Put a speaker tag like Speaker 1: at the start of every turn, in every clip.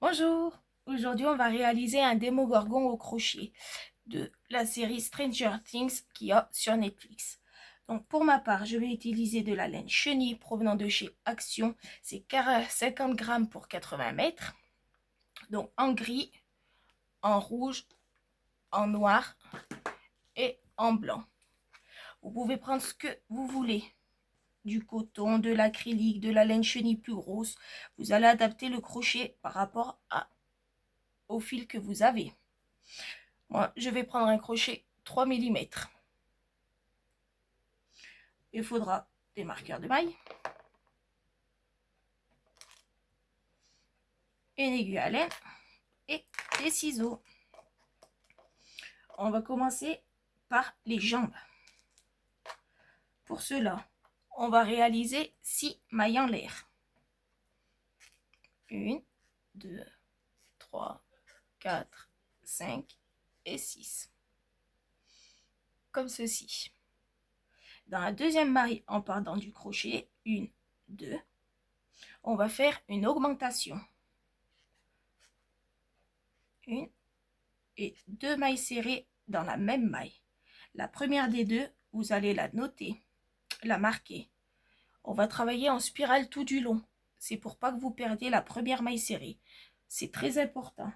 Speaker 1: Bonjour, aujourd'hui on va réaliser un démo-gorgon au crochet de la série Stranger Things qu'il y a sur Netflix. Donc pour ma part, je vais utiliser de la laine chenille provenant de chez Action. C'est 50 grammes pour 80 mètres. Donc en gris, en rouge, en noir et en blanc. Vous pouvez prendre ce que vous voulez. Du coton, de l'acrylique, de la laine chenille plus grosse. Vous allez adapter le crochet par rapport au fil que vous avez. Moi, je vais prendre un crochet 3 mm. Il faudra des marqueurs de mailles, une aiguille à laine et des ciseaux. On va commencer par les jambes. Pour cela, on va réaliser 6 mailles en l'air. 1, 2, 3, 4, 5 et 6. Comme ceci. Dans la deuxième maille, en partant du crochet, 1, 2, on va faire une augmentation. 1 et 2 mailles serrées dans la même maille. La première des deux, vous allez la noter, la marquer. On va travailler en spirale tout du long. C'est pour pas que vous perdiez la première maille serrée. C'est très important.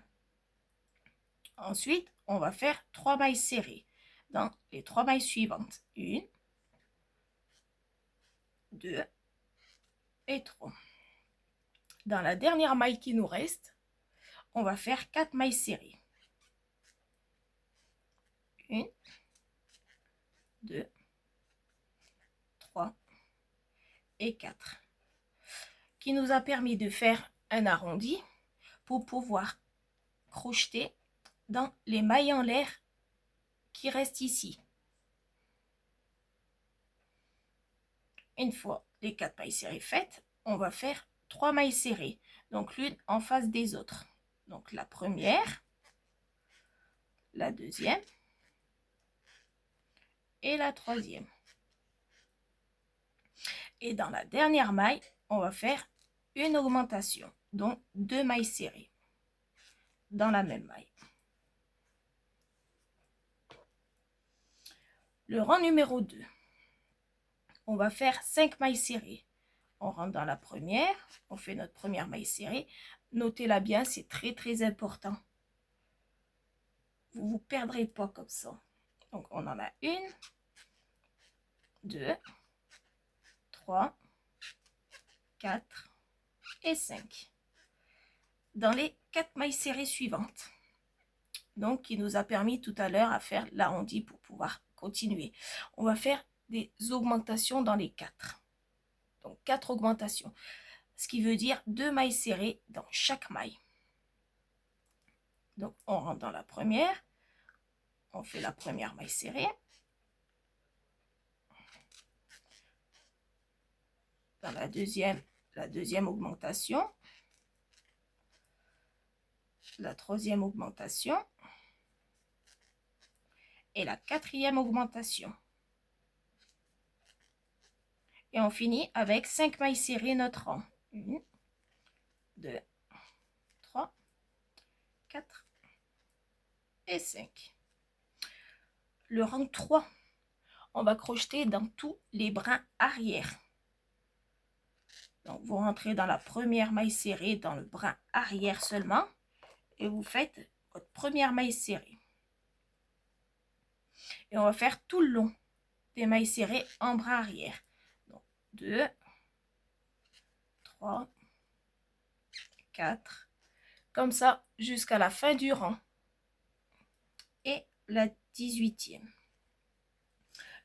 Speaker 1: Ensuite, on va faire 3 mailles serrées dans les 3 mailles suivantes. 1, 2 et 3. Dans la dernière maille qui nous reste, on va faire 4 mailles serrées. 1, 2, 3 et 4. Qui nous a permis de faire un arrondi pour pouvoir crocheter dans les mailles en l'air qui restent ici. Une fois les 4 mailles serrées faites, on va faire 3 mailles serrées, donc l'une en face des autres. Donc la première, la deuxième et la troisième. Et dans la dernière maille, on va faire une augmentation, donc 2 mailles serrées dans la même maille. Le rang numéro 2, on va faire 5 mailles serrées. On rentre dans la première, on fait notre première maille serrée. Notez-la bien, c'est très important. Vous ne vous perdrez pas comme ça. Donc on en a 1, 2, 3, 4 et 5. Dans les 4 mailles serrées suivantes. Donc qui nous a permis tout à l'heure à faire l'arrondi pour pouvoir continuer. On va faire des augmentations dans les 4. Donc 4 augmentations. Ce qui veut dire 2 mailles serrées dans chaque maille. Donc on rentre dans la première. On fait la première maille serrée. Dans la deuxième augmentation. La troisième augmentation. Et la quatrième augmentation. Et on finit avec 5 mailles serrées notre rang. 1, 2, 3, 4 et 5. Le rang 3, on va crocheter dans tous les brins arrière. Donc vous rentrez dans la première maille serrée dans le brin arrière seulement et vous faites votre première maille serrée. Et on va faire tout le long des mailles serrées en brin arrière. Donc 2, 3, 4, comme ça jusqu'à la fin du rang. Et la 18e.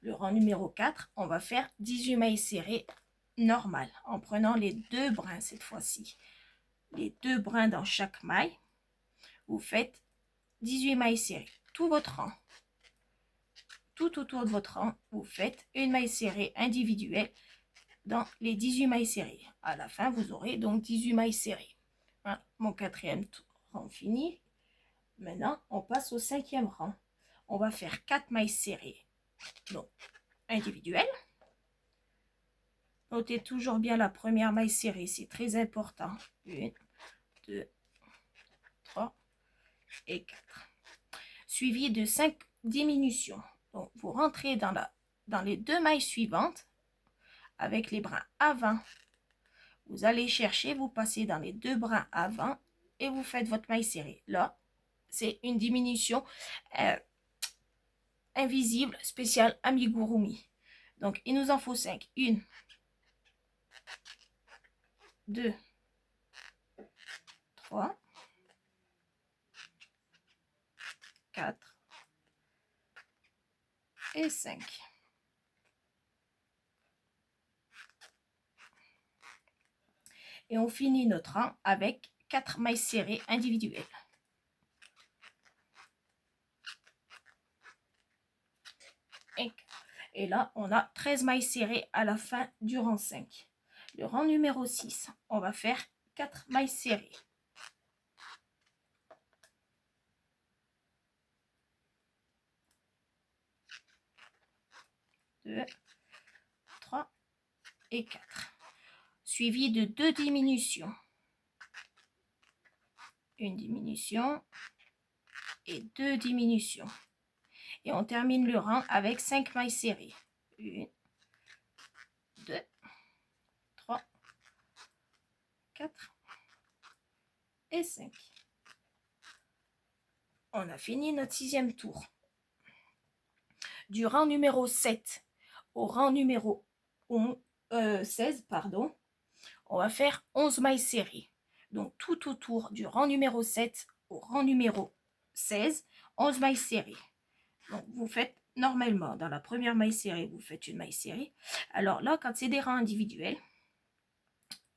Speaker 1: Le rang numéro 4, on va faire 18 mailles serrées normales en prenant les 2 brins cette fois-ci. Les 2 brins dans chaque maille. Vous faites 18 mailles serrées. Tout votre rang. Tout autour de votre rang, vous faites une maille serrée individuelle dans les 18 mailles serrées. À la fin, vous aurez donc 18 mailles serrées. Voilà, mon 4e rang fini. Maintenant, on passe au 5e rang. On va faire 4 mailles serrées. Donc, individuelles. Notez toujours bien la première maille serrée, c'est très important. 1, 2, et 4. Suivi de 5 diminutions. Donc, vous rentrez dans les 2 mailles suivantes avec les brins avant. Vous allez chercher, vous passez dans les 2 brins avant et vous faites votre maille serrée. Là, c'est une diminution invisible spéciale amigurumi. Donc, il nous en faut 5. 1, 2, 3, 4 et 5. Et on finit notre rang avec 4 mailles serrées individuelles. Et là, on a 13 mailles serrées à la fin du rang 5. Le rang numéro 6, on va faire 4 mailles serrées. 2, 3 et 4. Suivi de 2 diminutions. Une diminution et 2 diminutions. Et on termine le rang avec 5 mailles serrées. 1, 2, 3, 4 et 5. On a fini notre 6e tour. Du rang numéro 7 au rang numéro 16, pardon, on va faire 11 mailles serrées. Donc tout autour du rang numéro 7 au rang numéro 16, 11 mailles serrées. Donc vous faites normalement, dans la première maille serrée, vous faites une maille serrée. Alors là, quand c'est des rangs individuels,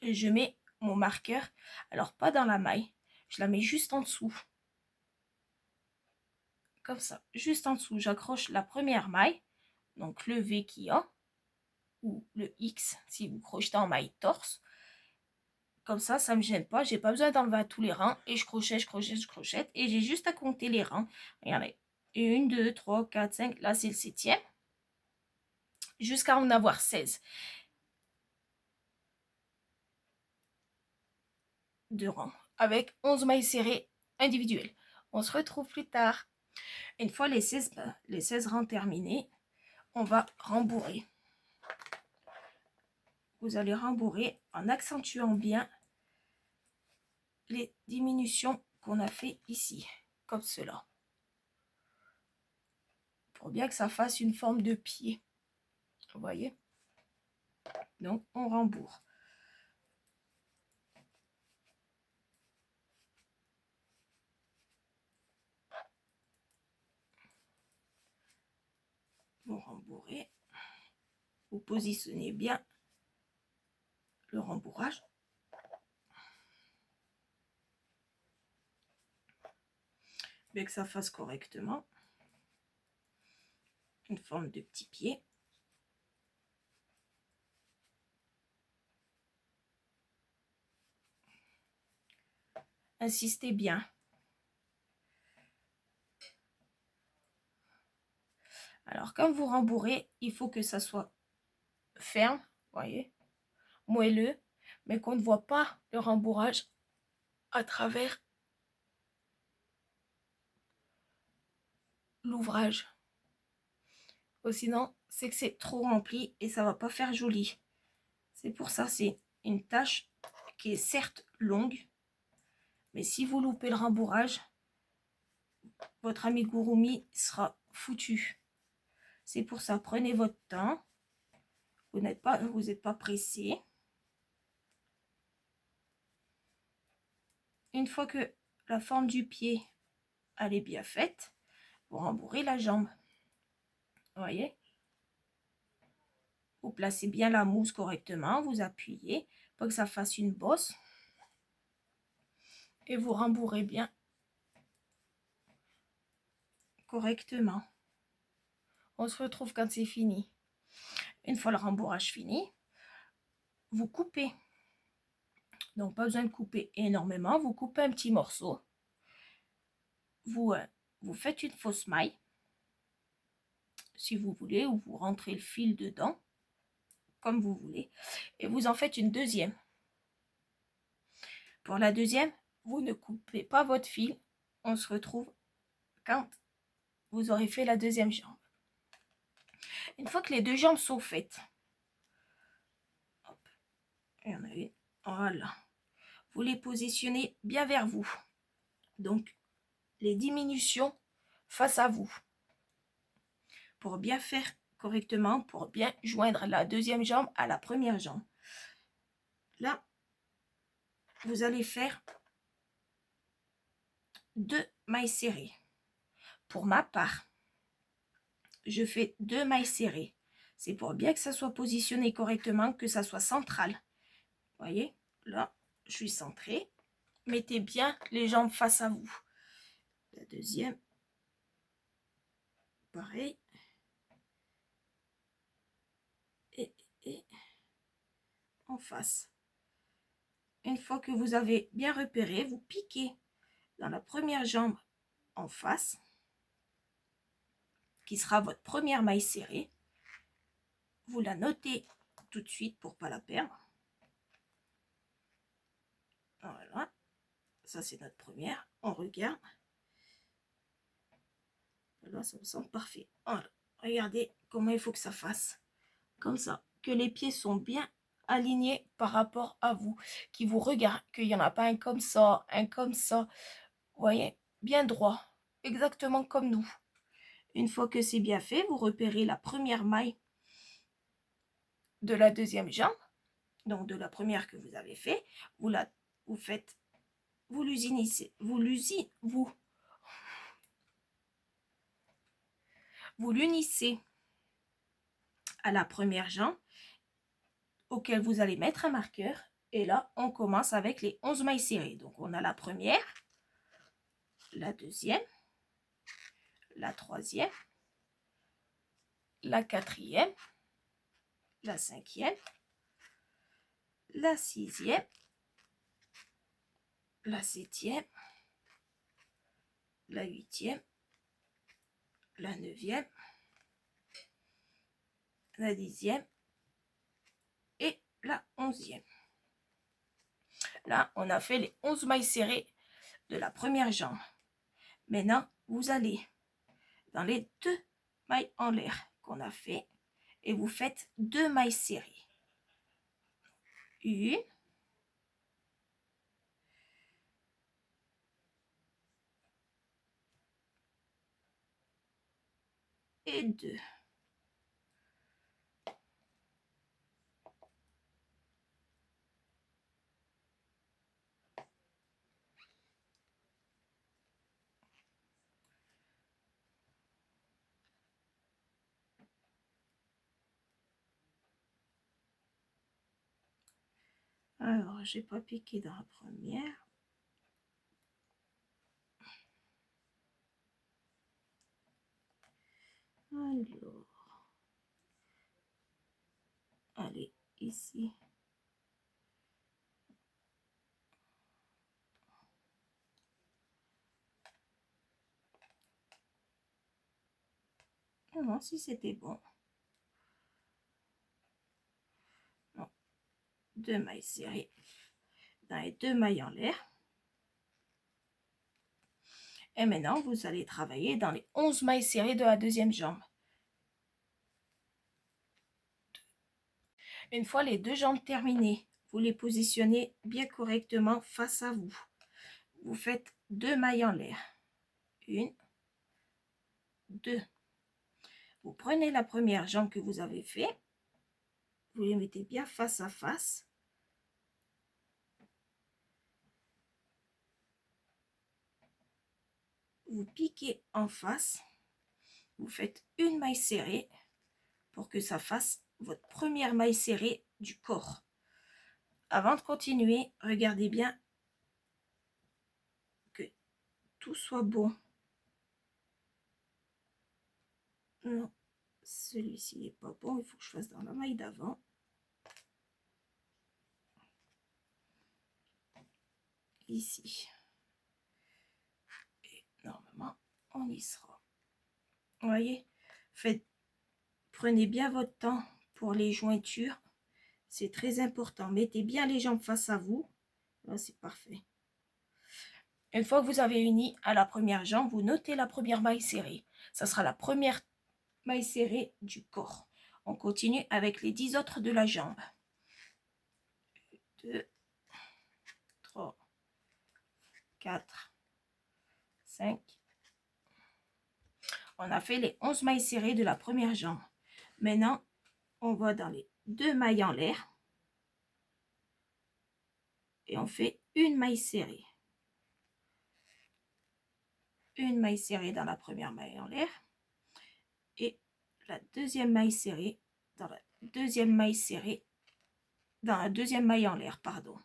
Speaker 1: je mets mon marqueur, alors pas dans la maille, je la mets juste en dessous. Comme ça, juste en dessous, j'accroche la première maille, donc le V qu'il y a, ou le X si vous crochetez en maille torse. Comme ça ne me gêne pas, j'ai pas besoin d'enlever à tous les rangs, et je crochète, je crochète, je crochète, et j'ai juste à compter les rangs. Regardez, 1, 2, 3, 4, 5, là c'est le 7e, jusqu'à en avoir 16. De rangs, avec 11 mailles serrées individuelles. On se retrouve plus tard. Une fois les 16 rangs terminés, on va rembourrer. Vous allez rembourrer en accentuant bien les diminutions qu'on a fait ici, comme cela. Pour bien que ça fasse une forme de pied. Vous voyez? Donc, on rembourre. Vous rembourrez. Vous positionnez bien le rembourrage. Bien que ça fasse correctement. Une forme de petit pied. Insistez bien. Alors, quand vous rembourrez, il faut que ça soit ferme, voyez, moelleux, mais qu'on ne voit pas le rembourrage à travers l'ouvrage. Sinon, c'est que c'est trop rempli et ça va pas faire joli. C'est pour ça, c'est une tâche qui est certes longue, mais si vous loupez le rembourrage, votre amigurumi sera foutu. C'est pour ça, prenez votre temps. Vous n'êtes pas pressé. Une fois que la forme du pied elle est bien faite, vous rembourrez la jambe. Vous voyez? Vous placez bien la mousse correctement, vous appuyez pour que ça fasse une bosse. Et vous rembourrez bien correctement. On se retrouve quand c'est fini. Une fois le rembourrage fini, vous coupez. Donc, pas besoin de couper énormément. Vous coupez un petit morceau. Vous faites une fausse maille, si vous voulez, ou vous rentrez le fil dedans, comme vous voulez. Et vous en faites une deuxième. Pour la deuxième, vous ne coupez pas votre fil. on se retrouve quand vous aurez fait la deuxième jambe. Une fois que les deux jambes sont faites, hop, il y en a une, voilà. Vous les positionnez bien vers vous. Donc, les diminutions face à vous. Pour bien faire correctement, pour bien joindre la deuxième jambe à la première jambe. Là, vous allez faire 2 mailles serrées. Pour ma part, je fais 2 mailles serrées. C'est pour bien que ça soit positionné correctement, que ça soit central. Vous voyez, là, je suis centrée. Mettez bien les jambes face à vous. La deuxième, pareil. Et en face. Une fois que vous avez bien repéré, vous piquez dans la première jambe en face, qui sera votre première maille serrée. Vous la notez tout de suite pour ne pas la perdre. Voilà, ça c'est notre première. On regarde. Là, ça me semble parfait. Voilà. Regardez comment il faut que ça fasse. Comme ça, que les pieds sont bien alignés par rapport à vous, qui vous regardent, qu'il n'y en a pas un comme ça, un comme ça. Vous voyez, bien droit, exactement comme nous. Une fois que c'est bien fait, vous repérez la première maille de la deuxième jambe, donc de la première que vous avez fait, vous l'unissez à la première jambe auquel vous allez mettre un marqueur. Et là, on commence avec les 11 mailles serrées. Donc, on a la première, la deuxième, la troisième, la quatrième, la cinquième, la sixième, la septième, la huitième, la neuvième, la dixième et la onzième. Là, on a fait les 11 mailles serrées de la première jambe. Maintenant, vous allez dans les 2 mailles en l'air qu'on a fait et vous faites 2 mailles serrées. Une et 2. Alors, j'ai pas piqué dans la première. Alors, allez, ici. Non, si c'était bon. Non. 2 mailles serrées dans les 2 mailles en l'air. Et maintenant, vous allez travailler dans les 11 mailles serrées de la deuxième jambe. Une fois les 2 jambes terminées, vous les positionnez bien correctement face à vous. Vous faites 2 mailles en l'air. 1, 2. Vous prenez la première jambe que vous avez fait. Vous les mettez bien face à face. Vous piquez en face. Vous faites une maille serrée pour que ça fasse votre première maille serrée du corps. Avant de continuer, regardez bien que tout soit bon. Non, celui-ci n'est pas bon, il faut que je fasse dans la maille d'avant. Ici. Et normalement, on y sera. Vous voyez, prenez bien votre temps pour les jointures. C'est très important. Mettez bien les jambes face à vous. Là, c'est parfait. Une fois que vous avez uni à la première jambe, vous notez la première maille serrée. Ça sera la première maille serrée du corps. On continue avec les 10 autres de la jambe. 2, 3, 4, 5. On a fait les 11 mailles serrées de la première jambe. Maintenant, on va dans les 2 mailles en l'air. Et on fait une maille serrée. Une maille serrée dans la première maille en l'air. Et la deuxième maille serrée dans la deuxième maille serrée dans la deuxième maille en l'air, pardon.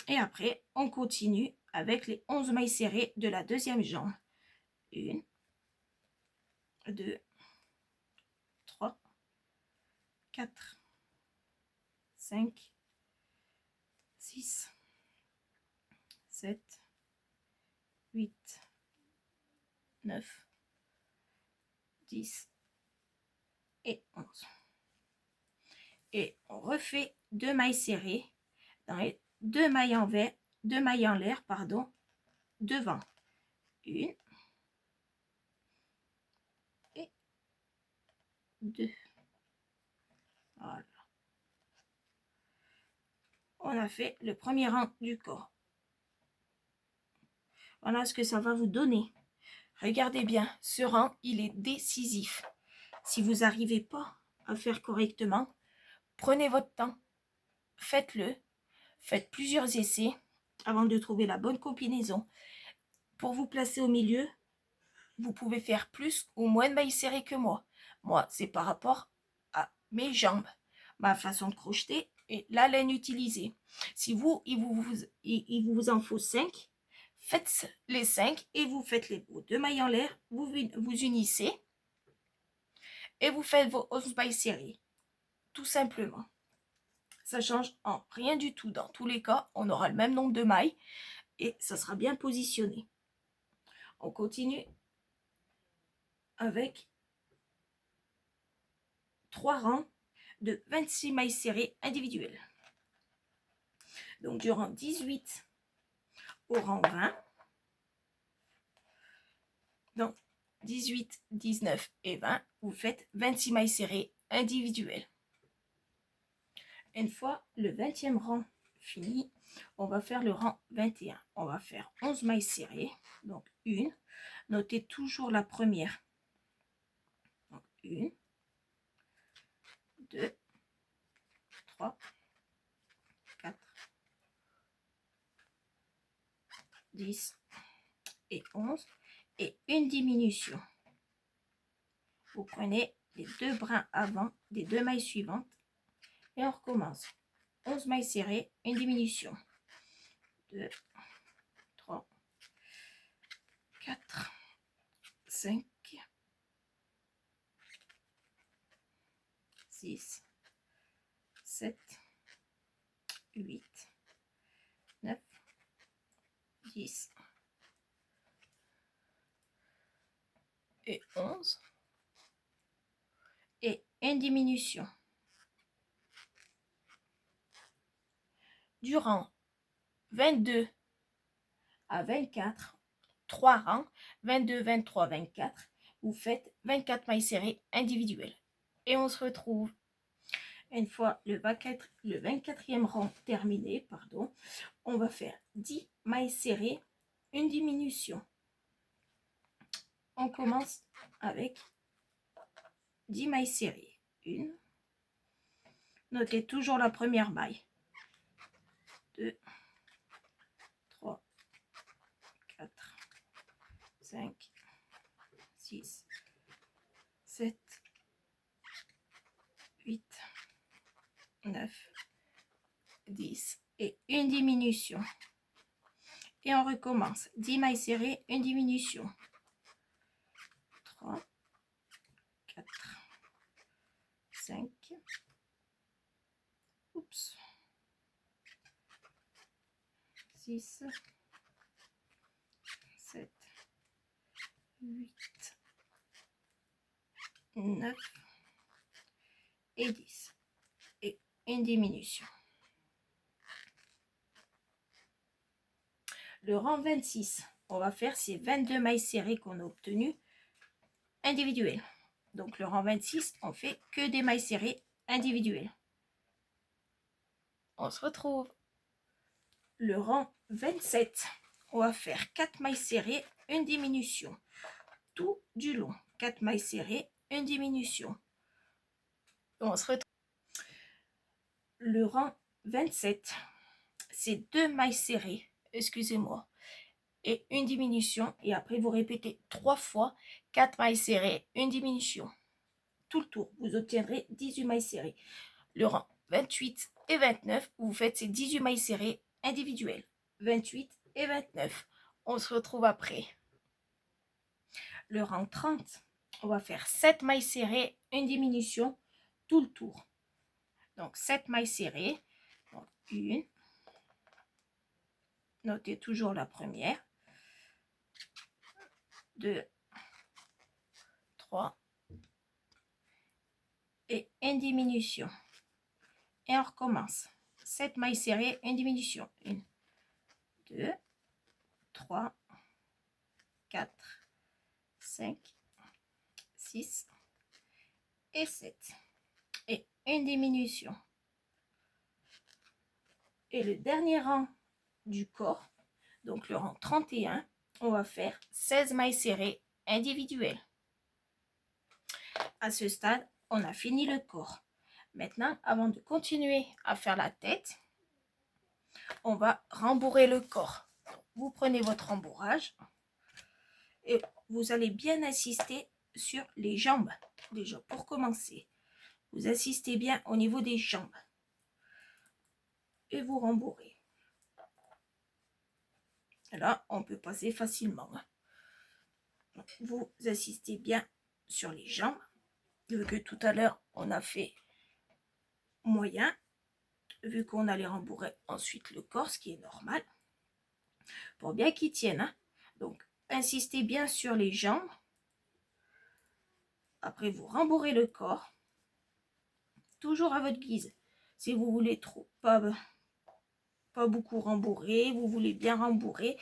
Speaker 1: Et après, on continue avec les 11 mailles serrées de la deuxième jambe. 1, 2, 3, 4, 5, 6, 7, 8, 9, 10 et 11. Et on refait 2 mailles serrées dans les 2 mailles en l'air, pardon, devant. 1 et 2. Voilà. On a fait le premier rang du corps. Voilà ce que ça va vous donner. Regardez bien, ce rang, il est décisif. Si vous n'arrivez pas à faire correctement, prenez votre temps, faites-le, faites plusieurs essais avant de trouver la bonne combinaison. Pour vous placer au milieu, vous pouvez faire plus ou moins de mailles serrées que moi. Moi, c'est par rapport à mes jambes, ma façon de crocheter et la laine utilisée. Si vous, il vous en faut 5, faites les 5 et vous faites les 2 mailles en l'air, vous unissez et vous faites vos 11 mailles serrées. Tout simplement. Ça change en rien du tout. Dans tous les cas, on aura le même nombre de mailles et ça sera bien positionné. On continue avec 3 rangs de 26 mailles serrées individuelles. Donc du rang 18 au rang 20. Donc 18, 19 et 20, vous faites 26 mailles serrées individuelles. Une fois le 20e rang fini, on va faire le rang 21. On va faire 11 mailles serrées, donc une. Notez toujours la première. Donc 1, 2, 3, 4, 10 et 11. Et une diminution. Vous prenez les 2 brins avant des 2 mailles suivantes et on recommence. 11 mailles serrées, une diminution. 2, 3, 4, 5, 6, 7, 8, 9, 10 et 11. Et une diminution. Du rang 22 à 24, 3 rangs, 22, 23, 24, vous faites 24 mailles serrées individuelles. Et on se retrouve une fois le 24e rang terminé, pardon, on va faire 10 mailles serrées, une diminution. On commence avec 10 mailles serrées. 1. Notez toujours la première maille. 2, 3, 4, 5, 6, 7, 8, 9, 10 et une diminution. Et on recommence. 10 mailles serrées, une diminution. 3, 4, 5, 6, 7, 8, 9 et 10. Et une diminution. Le rang 26, on va faire ces 22 mailles serrées qu'on a obtenues individuelles. Donc le rang 26, on fait que des mailles serrées individuelles. On se retrouve. Le rang 27, on va faire 4 mailles serrées, une diminution. Tout du long. 4 mailles serrées, une diminution. On se retrouve. Le rang 27, c'est 2 mailles serrées, excusez-moi, et une diminution. Et après, vous répétez 3 fois 4 mailles serrées, une diminution. Tout le tour, vous obtiendrez 18 mailles serrées. Le rang 28 et 29, vous faites ces 18 mailles serrées individuelles. 28 et 29. On se retrouve après. Le rang 30, on va faire 7 mailles serrées, une diminution, tout le tour. Donc 7 mailles serrées. Donc, une. Notez toujours la première. 2, 3. Et une diminution. Et on recommence. 7 mailles serrées, une diminution. 1, 2, 3, 4, 5, 6 et 7. Et une diminution. Et le dernier rang du corps, donc le rang 31, on va faire 16 mailles serrées individuelles. À ce stade, on a fini le corps. Maintenant, avant de continuer à faire la tête, on va rembourrer le corps. Vous prenez votre rembourrage et vous allez bien insister sur les jambes. Déjà, pour commencer, vous insistez bien au niveau des jambes. Et vous rembourrez. Là, on peut passer facilement. Vous insistez bien sur les jambes. Vu que tout à l'heure, on a fait moyen. Vu qu'on allait rembourrer ensuite le corps, ce qui est normal. Pour bien qu'il tienne. Hein. Donc, insistez bien sur les jambes. Après, vous rembourrez le corps. Toujours à votre guise. Si vous voulez trop, pas beaucoup rembourrer, vous voulez bien rembourrer,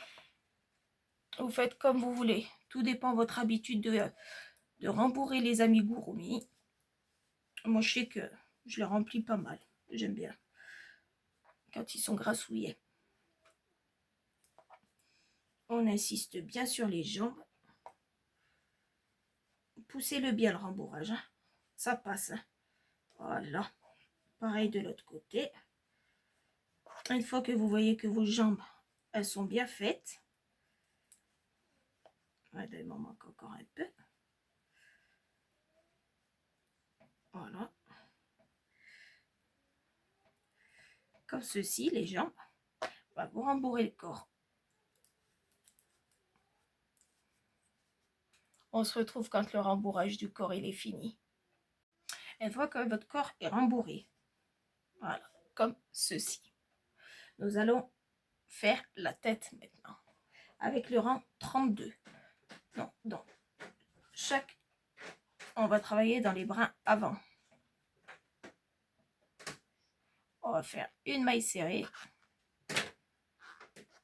Speaker 1: vous faites comme vous voulez. Tout dépend de votre habitude de rembourrer les amigurumi. Moi, je sais que je les remplis pas mal. J'aime bien. Quand ils sont grassouillés. On insiste bien sur les jambes. Poussez-le bien le rembourrage. Hein. Ça passe. Hein. Voilà. Pareil de l'autre côté. Une fois que vous voyez que vos jambes, elles sont bien faites. Ouais, il m'en manque encore un peu. Voilà. Comme ceci, les jambes. On va vous rembourrer le corps. On se retrouve quand le rembourrage du corps il est fini. Une fois que votre corps est rembourré, voilà, comme ceci. Nous allons faire la tête maintenant. Avec le rang 32. Non, donc, on va travailler dans les brins avant. On va faire une maille serrée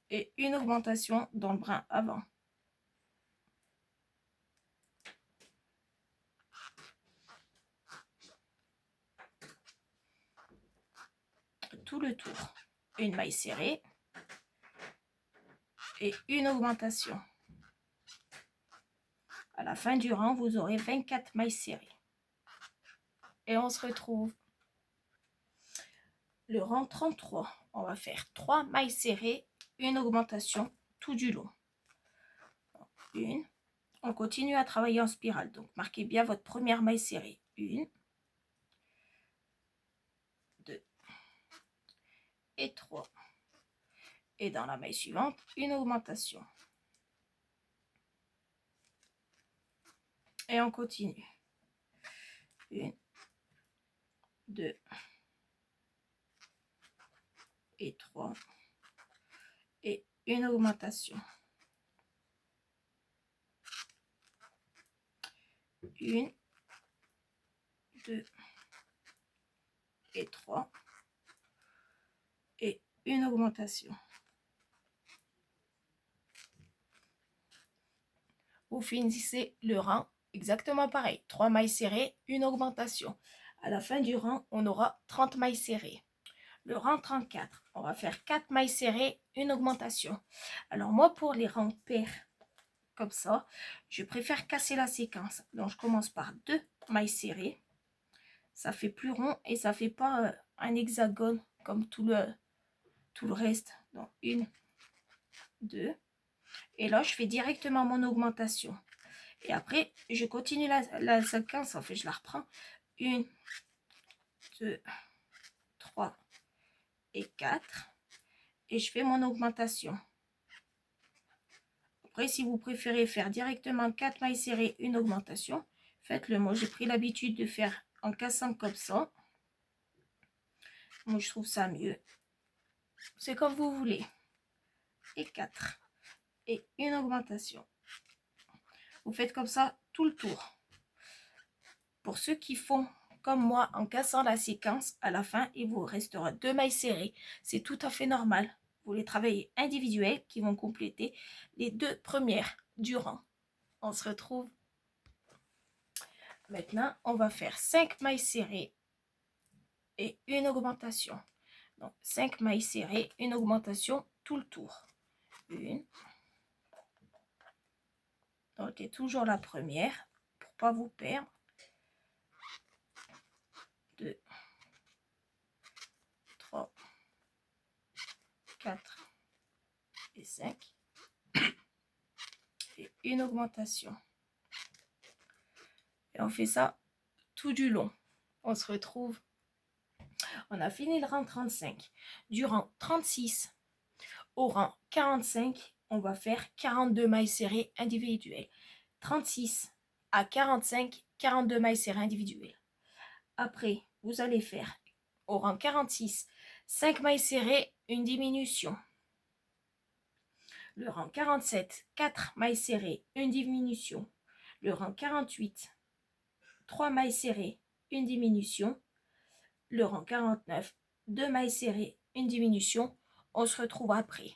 Speaker 1: et une augmentation dans le brin avant. Tout le tour. Une maille serrée et une augmentation. À la fin du rang, vous aurez 24 mailles serrées. Et on se retrouve. Le rang 33, on va faire 3 mailles serrées, une augmentation tout du long. Une. On continue à travailler en spirale. Donc, marquez bien votre première maille serrée. 1, 2 et 3. Et dans la maille suivante, une augmentation. Et on continue. 1, 2 et 3. Et une augmentation. 1, 2 et 3. Et une augmentation. vous finissez le rang exactement pareil. 3 mailles serrées, une augmentation. À la fin du rang, on aura 30 mailles serrées. Le rang 34, on va faire 4 mailles serrées, une augmentation. Alors moi, pour les rangs pairs, comme ça, je préfère casser la séquence. Donc je commence par 2 mailles serrées. Ça fait plus rond et ça fait pas un hexagone comme tout le reste. Donc 1, 2. Et là, je fais directement mon augmentation. Et après, je continue la séquence. En fait, je la reprends. 1, 2, 3 et 4. Et je fais mon augmentation. Après, si vous préférez faire directement 4 mailles serrées, une augmentation, faites-le. Moi, j'ai pris l'habitude de faire en cassant comme ça. Moi, je trouve ça mieux. C'est comme vous voulez. Et 4. Et une augmentation. Vous faites comme ça tout le tour. Pour ceux qui font comme moi en cassant la séquence, à la fin, il vous restera 2 mailles serrées. C'est tout à fait normal. Vous les travaillez individuels qui vont compléter les 2 premières du rang. On se retrouve. Maintenant, on va faire 5 mailles serrées et une augmentation. Donc, 5 mailles serrées, une augmentation tout le tour. 1. Donc, c'est toujours la première pour ne pas vous perdre. 2, 3, 4 et 5. Et une augmentation. Et on fait ça tout du long. On se retrouve. On a fini le rang 35. Du rang 36 au rang 45, on va faire 42 mailles serrées individuelles. 36 à 45, 42 mailles serrées individuelles. Après, vous allez faire au rang 46, 5 mailles serrées, une diminution. Le rang 47, 4 mailles serrées, une diminution. Le rang 48, 3 mailles serrées, une diminution. Le rang 49, 2 mailles serrées, une diminution. On se retrouve après.